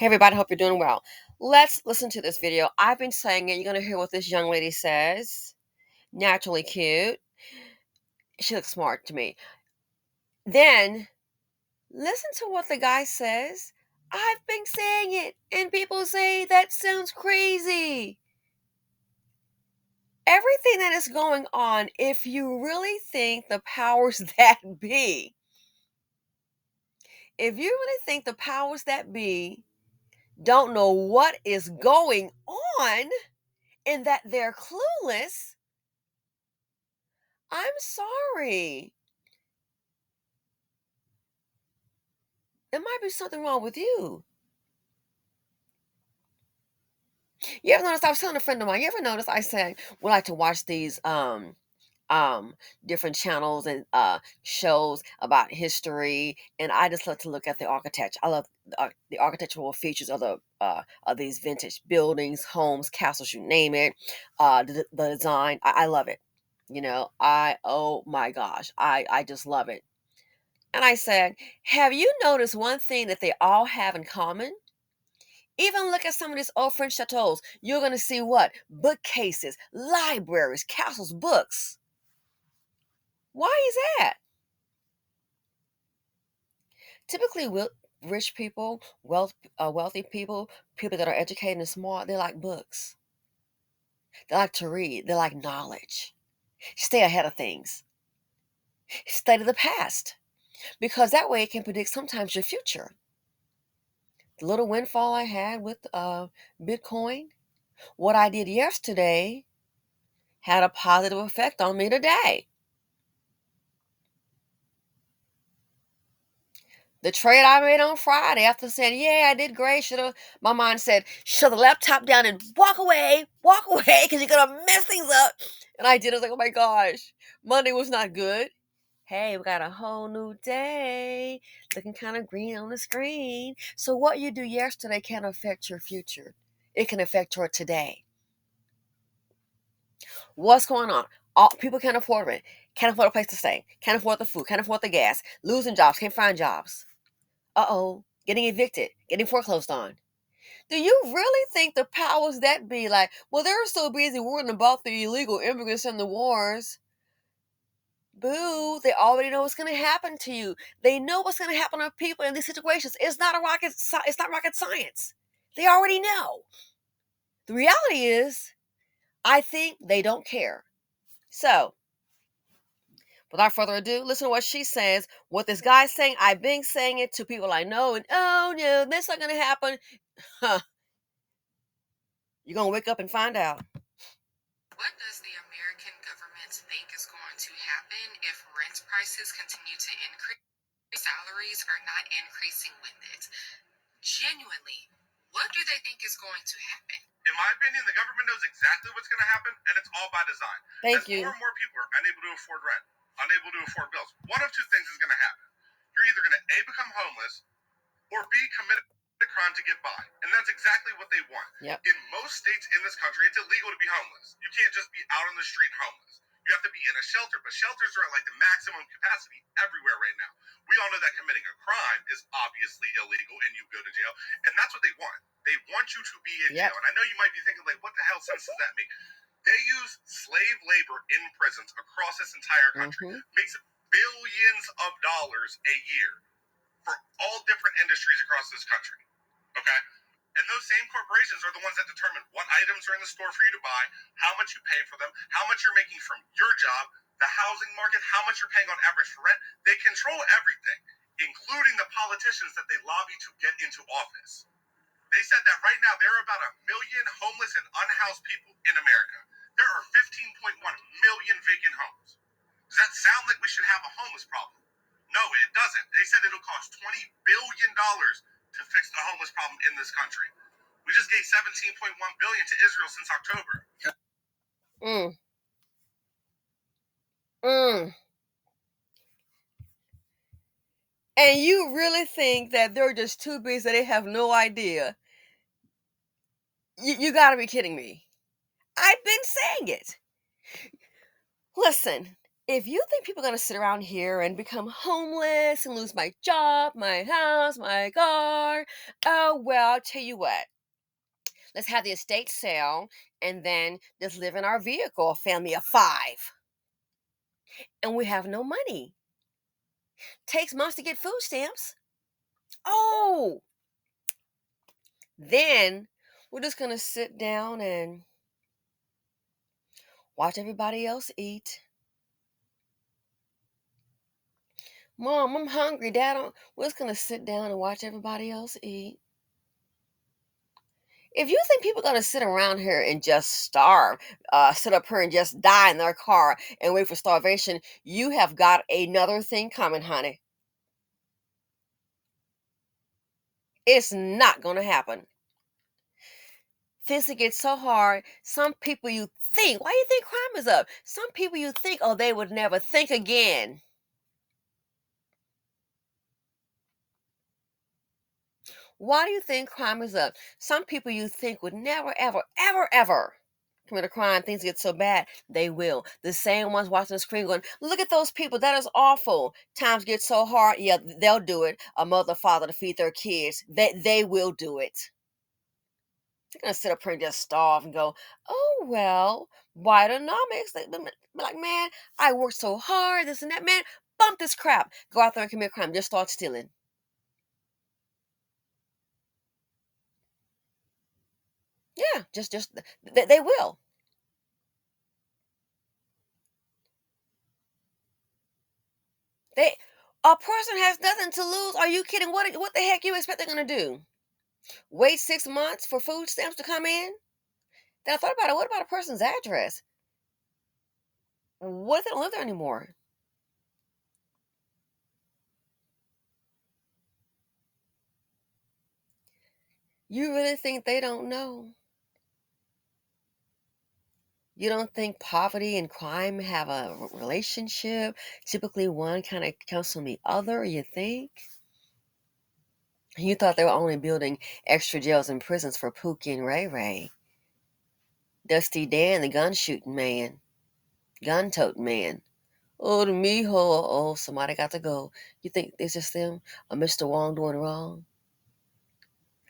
Hey everybody, hope you're doing well. Let's listen to this video. I've been saying it. You're going to hear what this young lady says. Naturally cute. She looks smart to me. Then listen to what the guy says. I've been saying it, and people say that sounds crazy. Everything that is going on, if you really think the powers that be, if you really think the powers that be don't know what is going on and that they're clueless, I'm sorry. There might be something wrong with you. You ever notice? I was telling a friend of mine. You ever notice? I said we like to watch these different channels and shows about history, and I just love to look at the architecture. I love the architectural features of these vintage buildings, homes, castles, you name it. The design, I love it. Oh my gosh, I just love it. And I said, have you noticed one thing that they all have in common? Even look at some of these old French chateaus. You're going to see what? Bookcases, libraries, castles, books. Why is that? Typically, rich people, wealthy people, people that are educated and smart, they like books. They like to read. They like knowledge. Stay ahead of things. Study the past. Because that way it can predict sometimes your future. The little windfall I had with Bitcoin, what I did yesterday had a positive effect on me today. The trade I made on Friday after saying, yeah, I did great, my mind said, shut the laptop down and walk away, because you're going to mess things up. And I did. I was like, oh my gosh, Monday was not good. Hey, we got a whole new day, looking kind of green on the screen. So what you do yesterday can affect your future. It can affect your today. What's going on? All people can't afford rent, can't afford a place to stay, can't afford the food, can't afford the gas, losing jobs, can't find jobs. Uh-oh, getting evicted, getting foreclosed on. Do you really think the powers that be like, well, they're so busy worrying about the illegal immigrants and the wars? Boo, they already know what's going to happen to you. They know what's going to happen to people in these situations. It's not rocket science. They already know. The reality is, I think they don't care. So, without further ado, listen to what she says. What this guy's saying, I've been saying it to people I know, and oh no, that's not going to happen. Huh. You're going to wake up and find out. What does the American government think is going to happen if rent prices continue to increase? Salaries are not increasing with it. Genuinely, what do they think is going to happen? In my opinion, the government knows exactly what's going to happen, and it's all by design. Thank As you. more and more people are unable to afford rent, unable to afford bills, one of two things is going to happen. You're either going to A, become homeless, or B, commit a crime to get by. And that's exactly what they want. Yep. In most states in this country, it's illegal to be homeless. You can't just be out on the street homeless. You have to be in a shelter, but shelters are at like the maximum capacity everywhere right now. We all know that committing a crime is obviously illegal and you go to jail. And that's what they want. They want you to be in jail. And I know you might be thinking, like, what the hell sense does that make? They use slave labor in prisons across this entire country. Makes billions of dollars a year for all different industries across this country. Okay? And those same corporations are the ones that determine what items are in the store for you to buy, how much you pay for them, how much you're making from your job, the housing market, how much you're paying on average for rent. They control everything, including the politicians that they lobby to get into office. They said that right now there are about 1 million homeless and unhoused people in America. There are 15.1 million vacant homes. Does that sound like we should have a homeless problem? No, it doesn't. They said it'll cost $20 billion to fix the homeless problem in this country. We just gave 17.1 billion to Israel since October. And you really think that they're just too busy that they have no idea? You got to be kidding me. I've been saying it. Listen, If you think people are going to sit around here and become homeless and lose my job, my house, my car, oh, well, I'll tell you what. Let's have the estate sale and then just live in our vehicle, a family of five. And we have no money. Takes months to get food stamps. Oh, then we're just going to sit down and watch everybody else eat. Mom, I'm hungry. Dad, we're just going to sit down and watch everybody else eat. If you think people are going to sit around here and just starve, sit up here and just die in their car and wait for starvation, you have got another thing coming, honey. It's not going to happen. Things get so hard. Some people you think, why do you think crime is up? Some people you think, oh, they would never think again. Why do you think crime is up? Some people you think would never, ever, ever, ever commit a crime. Things get so bad, they will. The same ones watching the screen going, look at those people. That is awful. Times get so hard. Yeah, they'll do it. A mother, father to feed their kids. They will do it. They're gonna sit up here and just starve and go, oh well, Bidenomics. They be like, man, I worked so hard, this and that, man. Bump this crap. Go out there and commit crime. Just start stealing. Yeah, just they will. They a person has nothing to lose. Are you kidding? What the heck you expect they're gonna do? Wait 6 months for food stamps to come in? Then I thought about it. What about a person's address? What if they don't live there anymore? You really think they don't know? You don't think poverty and crime have a relationship? Typically, one kind of comes from the other, you think? You thought they were only building extra jails and prisons for Pookie and Ray Ray. Dusty Dan, the gun shooting man, gun toting man. Oh, to me, oh, somebody got to go. You think it's just them? Or Mr. Wong doing wrong?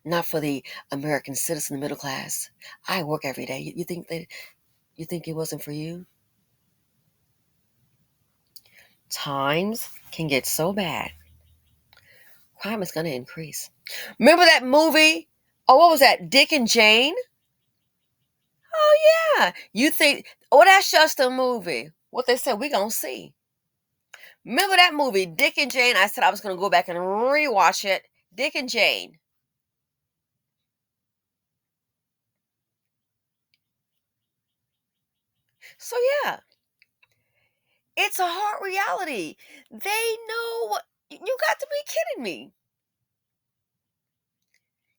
Not for the American citizen, the middle class. I work every day. You think that? You think it wasn't for you? Times can get so bad. Crime is going to increase. Remember that movie? Oh, what was that? Dick and Jane? Oh, yeah. You think, oh, that's just a movie. What they said, we going to see. Remember that movie, Dick and Jane? I said I was going to go back and rewatch it. Dick and Jane. So, yeah, it's a hard reality. They know what, you got to be kidding me.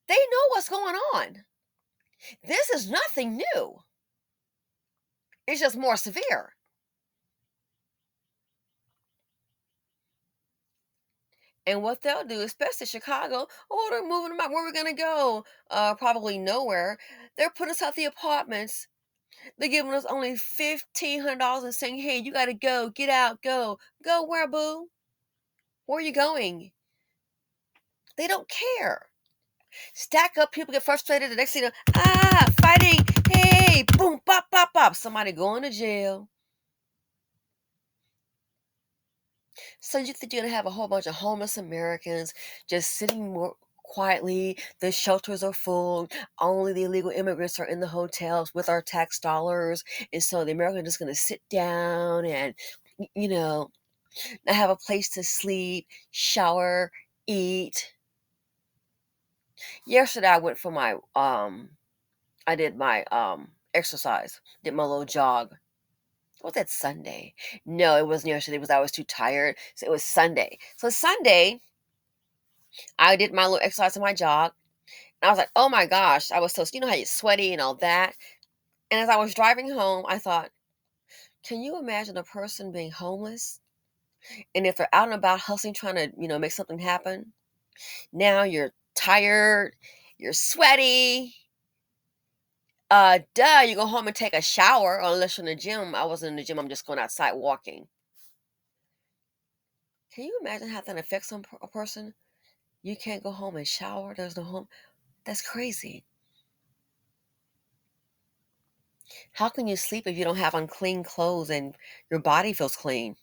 They know what's going on. This is nothing new. It's just more severe. And what they'll do, especially Chicago, oh, they're moving them out. Where are we gonna go? Probably nowhere. They're putting us out the apartments. They're giving us only $1,500 and saying, "Hey, you gotta go, get out, go, go where, boo? Where are you going?" They don't care. Stack up, people get frustrated. The next thing you know, fighting. Hey, boom, pop, pop, pop. Somebody going to jail. So you think you're gonna have a whole bunch of homeless Americans just sitting more quietly? The shelters are full. Only the illegal immigrants are in the hotels with our tax dollars, and so the Americans are just gonna sit down and, you know, not have a place to sleep, shower, eat. Yesterday I went for my I did my exercise, did my little jog. Was that Sunday? No, it wasn't yesterday because I was too tired. So it was Sunday. So Sunday, I did my little exercise on my jog. And I was like, oh my gosh, I was so, you know how you're sweaty and all that. And as I was driving home, I thought, can you imagine a person being homeless? And if they're out and about hustling, trying to, make something happen, now you're tired, you're sweaty. You go home and take a shower, unless you're in the gym. I wasn't in the gym, I'm just going outside walking. Can you imagine how that affects a person? You can't go home and shower. There's no home. That's crazy. How can you sleep if you don't have unclean clothes and your body feels clean?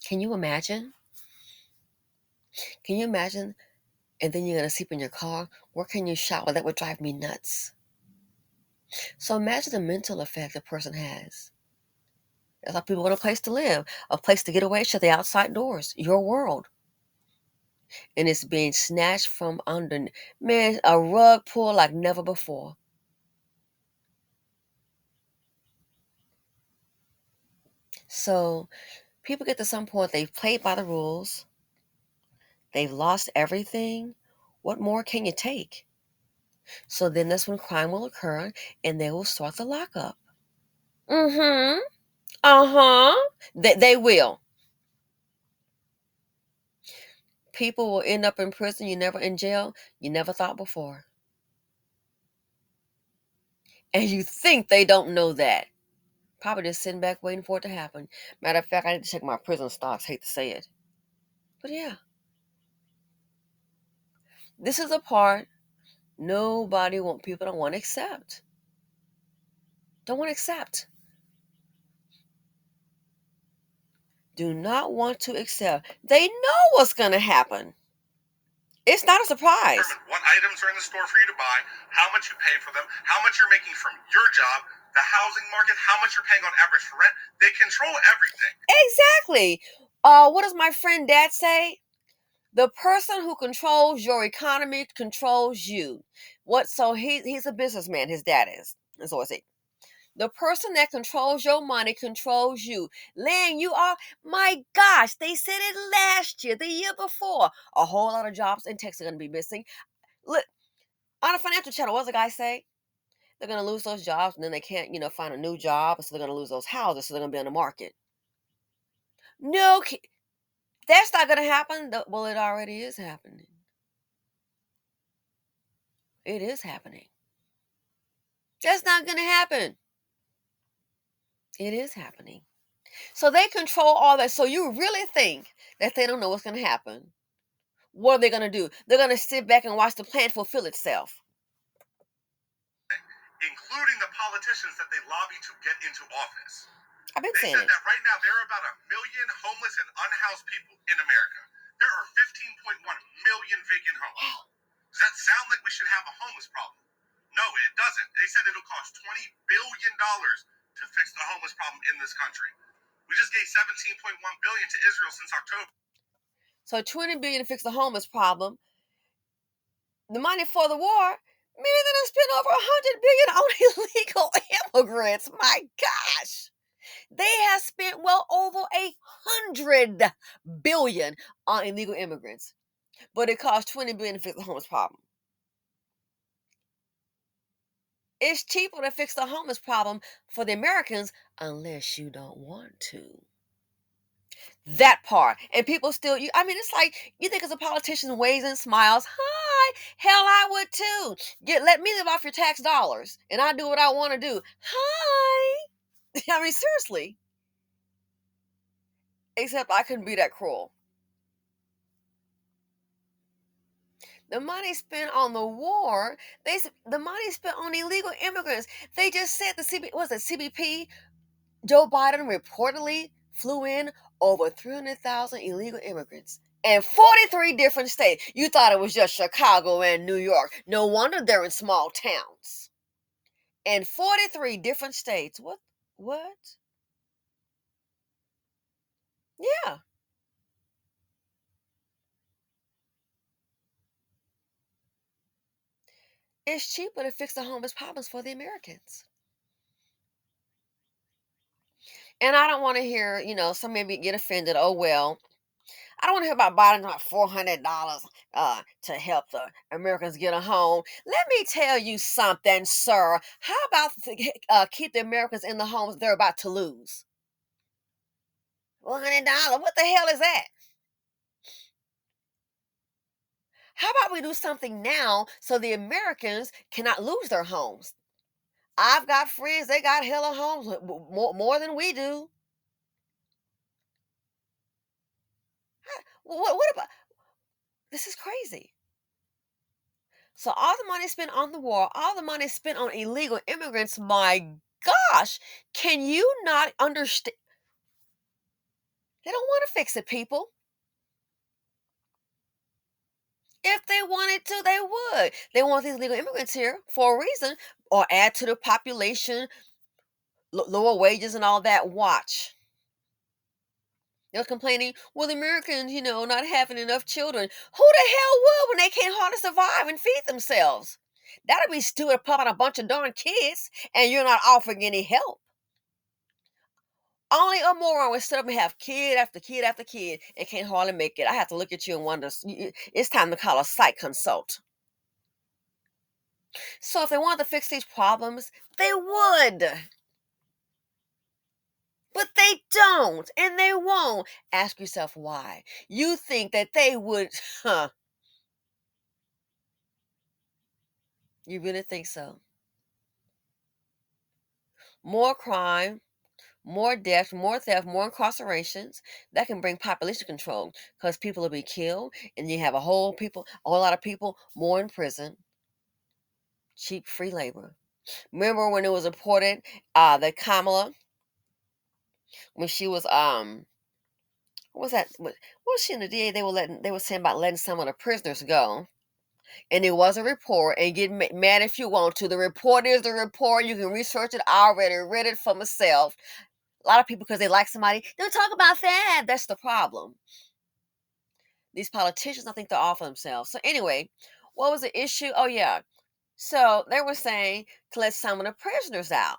Can you imagine? Can you imagine? And then you're gonna sleep in your car. Where can you shower? That would drive me nuts. So imagine the mental effect a person has. It's like people want a place to live, a place to get away, shut the outside doors, your world. And it's being snatched from under. Man, a rug pull like never before. So people get to some point, they've played by the rules, they've lost everything. What more can you take? So then that's when crime will occur and they will start the lockup. Mm-hmm. Uh-huh. They will. People will end up in prison, you never in jail, you never thought before. And you think they don't know that. Probably just sitting back waiting for it to happen. Matter of fact, I need to check my prison stocks. Hate to say it. But yeah, this is a part nobody want people don't want to accept. Don't want to accept. Do not want to accept. They know what's gonna happen. It's not a surprise. Determine what items are in the store for you to buy, how much you pay for them, how much you're making from your job, the housing market, how much you're paying on average for rent. They control everything. Exactly. What does my friend dad say? The person who controls your economy controls you. What? So he's a businessman. His dad is. That's what I say. The person that controls your money controls you. Laying you off. My gosh, they said it last year, the year before. A whole lot of jobs in Texas are going to be missing. Look, on a financial channel, what does the guy say? They're going to lose those jobs and then they can't, find a new job. So they're going to lose those houses. So they're going to be on the market. No, that's not going to happen. Well, it already is happening. It is happening. That's not going to happen. It is happening. So they control all that. So you really think that they don't know what's going to happen? What are they going to do? They're going to sit back and watch the plan fulfill itself. Including the politicians that they lobby to get into office. I've been They saying said it. that right now there are about 1 million homeless and unhoused people in America. There are 15.1 million vacant homes. Does that sound like we should have a homeless problem? No, it doesn't. They said it'll cost $20 billion to fix the homeless problem in this country. We just gave 17.1 billion to Israel since October. So 20 billion to fix the homeless problem. The money for the war, man, they done spent over 100 billion on illegal immigrants. My gosh. They have spent well over 100 billion on illegal immigrants. But it costs 20 billion to fix the homeless problem. It's cheaper to fix the homeless problem for the Americans unless you don't want to. That part. And people still it's like you think as a politician waves and smiles. Hi. Hell I would too. Let me live off your tax dollars and I do what I want to do. Hi. Seriously. Except I couldn't be that cruel. The money spent on the war, the money spent on illegal immigrants. They just said CBP, Joe Biden reportedly flew in over 300,000 illegal immigrants in 43 different states. You thought it was just Chicago and New York. No wonder they're in small towns. In 43 different states. What? What? Yeah. It's cheaper to fix the homeless problems for the Americans. And I don't want to hear, some maybe get offended. Oh, well, I don't want to hear about Biden about $400 to help the Americans get a home. Let me tell you something, sir. How about keep the Americans in the homes they're about to lose? $100. What the hell is that? How about we do something now so the Americans cannot lose their homes? I've got friends, they got hella homes more than we do. What about this? Is crazy. So all the money spent on the war, all the money spent on illegal immigrants. My gosh, can you not understand? They don't want to fix it, people. If they wanted to, they would. They want these illegal immigrants here for a reason, or add to the population, lower wages and all that. Watch. They're complaining, well, the Americans, not having enough children. Who the hell will when they can't hardly survive and feed themselves? That'd be stupid, pop out a bunch of darn kids and you're not offering any help. Only a moron would sit up and have kid after kid after kid and can't hardly make it. I have to look at you and wonder, it's time to call a psych consult. So if they wanted to fix these problems, they would. But they don't, and they won't. Ask yourself why. You think that they would, huh? You really think so? More crime, more death, more theft, more incarcerations. That can bring population control because people will be killed, and you have a whole lot of people more in prison. Cheap free labor. Remember when it was reported that Kamala, when she was what was that? What was she in the DA? They were saying about letting some of the prisoners go. And it was a report, and get mad if you want to. The report is the report. You can research it. I already read it for myself. A lot of people, because they like somebody, don't talk about that. That's the problem. These politicians, I think they're off themselves. So anyway, what was the issue? Oh yeah. So they were saying to let some of the prisoners out.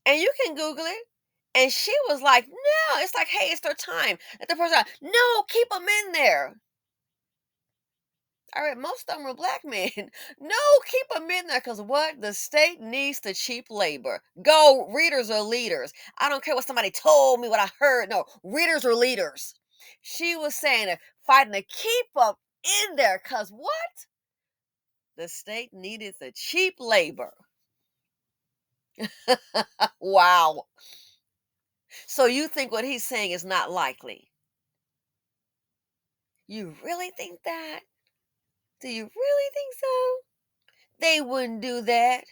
And you can Google it. And she was like, no, it's like, hey, it's their time. Let the person out. No, keep them in there. All right, most of them are black men. No, keep them in there because what? The state needs the cheap labor. Go, readers are leaders. I don't care what somebody told me, what I heard. No, readers are leaders. She was saying it, fighting to keep them in there because what? The state needed the cheap labor. Wow. So you think what he's saying is not likely? You really think that? Do you really think so? They wouldn't do that.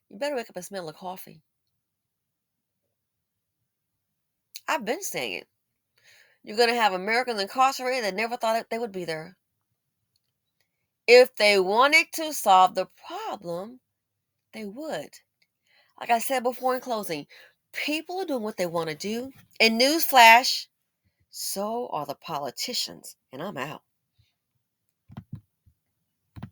You better wake up and smell the coffee. I've been saying it. You're going to have Americans incarcerated that never thought they would be there. If they wanted to solve the problem, they would. Like I said before in closing, people are doing what they want to do. And newsflash, so are the politicians. And I'm out.